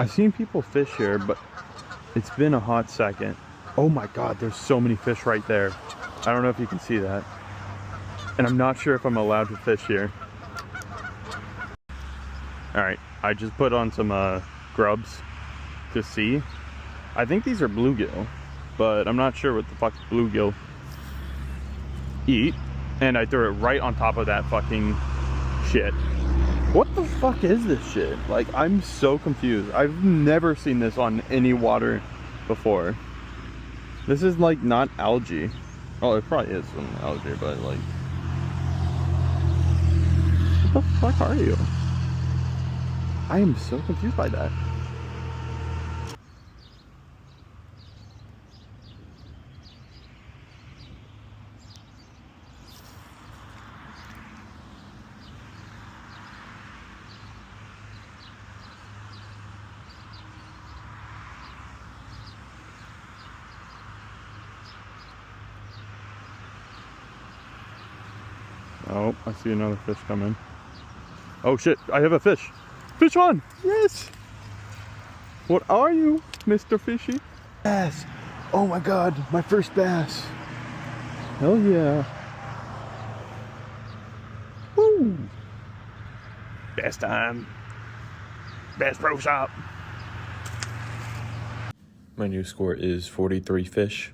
I've seen people fish here, but it's been a hot second. Oh my God, there's so many fish right there. I don't know if you can see that. And I'm not sure if I'm allowed to fish here. All right, I just put on some grubs to see. I think these are bluegill, but I'm not sure what the fuck bluegill eat. And I threw it right on top of that fucking shit. What the fuck is this shit? Like, I'm so confused. I've never seen this on any water before. This is like not algae. Oh, it probably is some algae, but like, what the fuck are you? I am so confused by that. Oh, I see another fish coming. Oh shit, I have a fish. Fish on! Yes! What are you, Mr. Fishy? Bass! Oh my God, my first bass. Hell yeah. Woo! Bass time. Bass Pro Shop. My new score is 43 fish.